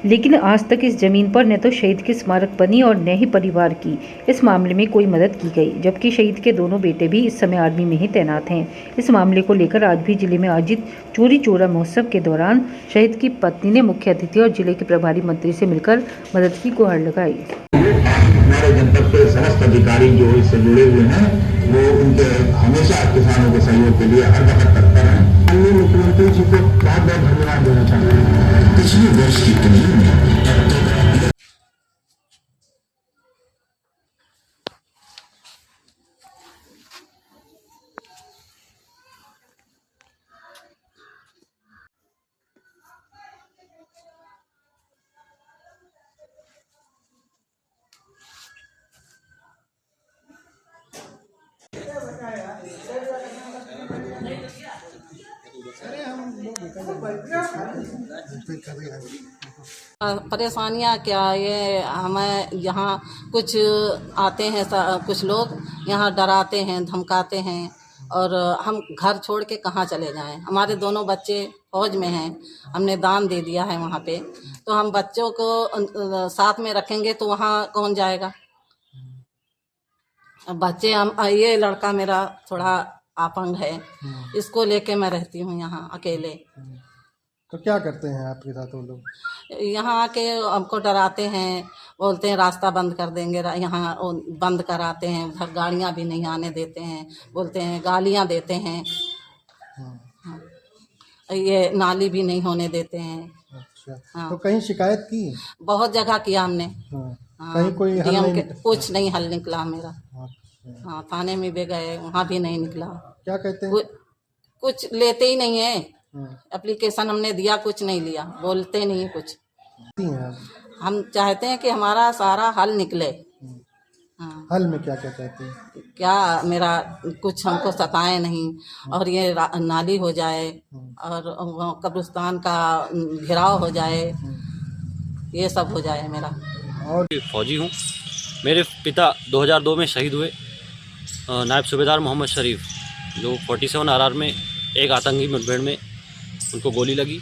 लेकिन आज तक इस जमीन पर न तो शहीद के स्मारक बनी और न ही परिवार की इस मामले में कोई मदद की गई, जबकि शहीद के दोनों बेटे भी इस समय आर्मी में ही तैनात हैं। इस मामले को लेकर आज भी जिले में आयोजित चोरी चोरा महोत्सव के दौरान शहीद की पत्नी ने मुख्य अतिथि और जिले के प्रभारी मंत्री से मिलकर मदद की गुहार लगाई। हमारे जनपद के समस्त अधिकारी जो इससे जुड़े हुए हैं वो उनके हमेशा किसानों के सहयोग के लिए हर वक्त तत्पर हैं। माननीय मुख्यमंत्री जी को बहुत बहुत धन्यवाद देना चाहते हैं। पिछले वर्ष की तुलना में परेशानियाँ क्या, ये हमें यहाँ कुछ आते हैं कुछ लोग यहाँ डराते हैं, धमकाते हैं और हम घर छोड़ के कहाँ चले जाएं। हमारे दोनों बच्चे फौज में हैं, हमने दान दे दिया है वहाँ पे, तो हम बच्चों को साथ में रखेंगे तो वहाँ कौन जाएगा। बच्चे हम, ये लड़का मेरा थोड़ा अपंग है, इसको लेके मैं रहती हूँ यहाँ अकेले। तो क्या करते हैं आपके साथ वो लोग? यहाँ आके हमको डराते हैं, बोलते हैं रास्ता बंद कर देंगे, यहाँ बंद कराते हैं, उधर गाड़ियाँ भी नहीं आने देते हैं, बोलते हैं गालियाँ देते हैं, ये नाली भी नहीं होने देते हैं। अच्छा, हाँ। तो कहीं शिकायत की? बहुत जगह किया हमने। कहीं कोई हल नहीं निकला? कुछ नहीं हल निकला मेरा। अच्छा। हाँ, थाने में भी गए, वहाँ भी नहीं निकला। क्या कहते हैं? कुछ लेते ही नहीं है। एप्लीकेशन हमने दिया, कुछ नहीं लिया, बोलते नहीं कुछ। हम चाहते हैं कि हमारा सारा हल निकले। हाँ। हल में क्या क्या चाहते हैं? क्या मेरा कुछ हमको सताए नहीं और ये नाली हो जाए और कब्रिस्तान का घेराव हो जाए, ये सब हो जाए मेरा। और फौजी हूँ। मेरे पिता 2002 में शहीद हुए, नायब सूबेदार मोहम्मद शरीफ, जो 47 RR में एक आतंकी मुठभेड़ में उनको गोली लगी।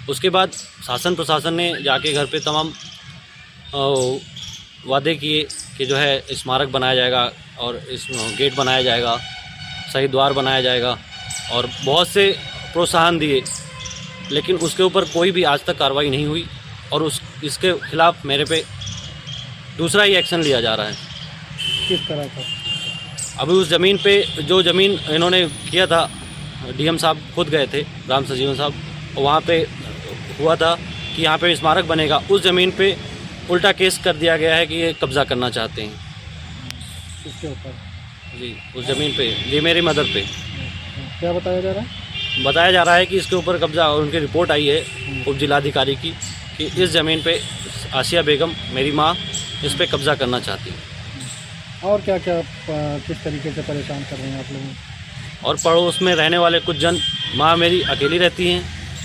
उसके बाद शासन प्रशासन ने जाके घर पे तमाम वादे किए कि जो है स्मारक बनाया जाएगा और इस गेट बनाया जाएगा, शहीद द्वार बनाया जाएगा और बहुत से प्रोत्साहन दिए, लेकिन उसके ऊपर कोई भी आज तक कार्रवाई नहीं हुई और इसके खिलाफ मेरे पे दूसरा ही एक्शन लिया जा रहा है। किस तरह का? अभी उस ज़मीन पे जो ज़मीन इन्होंने किया था, DM साहब खुद गए थे, राम सजीवन साहब, वहाँ पे हुआ था कि यहाँ पे स्मारक बनेगा, उस ज़मीन पे उल्टा केस कर दिया गया है कि ये कब्ज़ा करना चाहते हैं। किसके ऊपर? जी, उस ज़मीन पे, जी मेरी मदर पे। क्या बताया जा रहा है? बताया जा रहा है कि इसके ऊपर कब्ज़ा, और उनकी रिपोर्ट आई है उप जिलाधिकारी की कि इस ज़मीन पे आसिया बेगम, मेरी माँ, इस पर कब्ज़ा करना चाहती है। और क्या क्या किस तरीके से परेशान कर रहे हैं आप लोग? और पड़ोस में रहने वाले कुछ जन, माँ मेरी अकेली रहती हैं,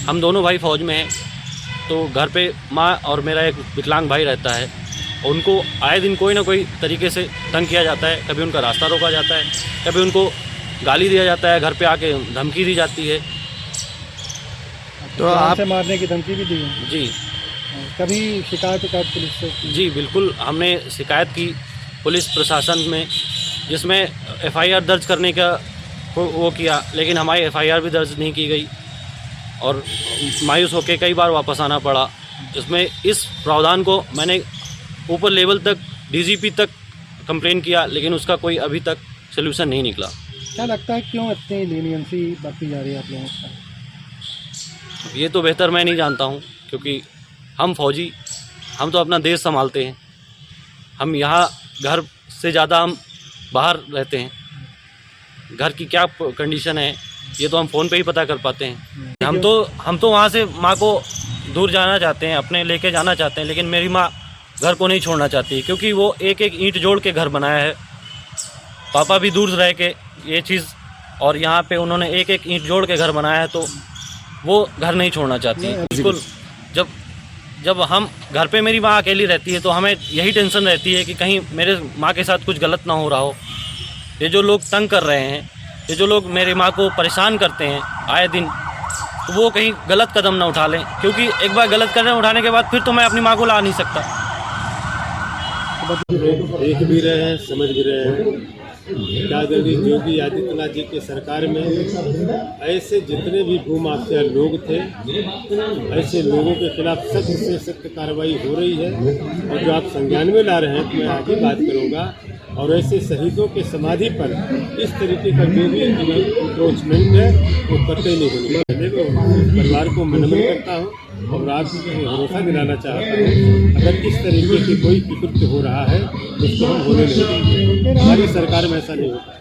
हम दोनों भाई फौज में हैं, तो घर पे माँ और मेरा एक विकलांग भाई रहता है, उनको आए दिन कोई ना कोई तरीके से तंग किया जाता है। कभी उनका रास्ता रोका जाता है, कभी उनको गाली दिया जाता है, घर पे आके धमकी दी जाती है। तो आप मारने की धमकी भी दी है? जी। कभी शिकायत पुलिस से? जी बिल्कुल, हमने शिकायत की पुलिस प्रशासन में, जिसमें FIR दर्ज करने का वो किया, लेकिन हमारी FIR भी दर्ज नहीं की गई और मायूस होकर कई बार वापस आना पड़ा। इसमें इस प्रावधान को मैंने ऊपर लेवल तक DGP तक कंप्लेन किया, लेकिन उसका कोई अभी तक सलूशन नहीं निकला। क्या लगता है क्यों इतनी लीनियंसी बरती जा रही है आप लोगों का? ये तो बेहतर मैं नहीं जानता हूँ, क्योंकि हम फौजी, हम तो अपना देश संभालते हैं। हम यहाँ घर से ज़्यादा हम बाहर रहते हैं, घर की क्या कंडीशन है ये तो हम फ़ोन पे ही पता कर पाते हैं। हम तो वहाँ से माँ को दूर जाना चाहते हैं, अपने लेके जाना चाहते हैं, लेकिन मेरी माँ घर को नहीं छोड़ना चाहती, क्योंकि वो एक एक ईंट जोड़ के घर बनाया है। पापा भी दूर रह के ये चीज़, और यहाँ पे उन्होंने एक एक ईंट जोड़ के घर बनाया है, तो वो घर नहीं छोड़ना चाहती। बिल्कुल, जब हम घर पे मेरी माँ अकेली रहती है तो हमें यही टेंशन रहती है कि कहीं मेरे माँ के साथ कुछ गलत ना हो रहा हो। ये जो लोग तंग कर रहे हैं, ये जो लोग मेरी माँ को परेशान करते हैं आए दिन, तो वो कहीं गलत कदम ना उठा लें, क्योंकि एक बार गलत कदम उठाने के बाद फिर तो मैं अपनी माँ को ला नहीं सकता। देख भी रहे हैं, समझ भी रहे हैं। क्या आदरणीय योगी आदित्यनाथ जी की सरकार में ऐसे जितने भी भूमाफिया लोग थे, ऐसे लोगों के खिलाफ सख्त से सख्त कार्रवाई हो रही है। और जो आप संज्ञान में ला रहे हैं तो मैं आगे बात करूँगा। और ऐसे शहीदों के समाधि पर इस तरीके का जो भी इंक्रोचमेंट है वो कतई नहीं होने चाहिए। तो परिवार को मैं नमन करता हूँ और आपको भरोसा दिलाना चाहता हूँ, अगर इस तरीके की कोई कृत्य हो रहा है तो उसको हम होने नहीं देंगे। हमारी सरकार में ऐसा नहीं होता।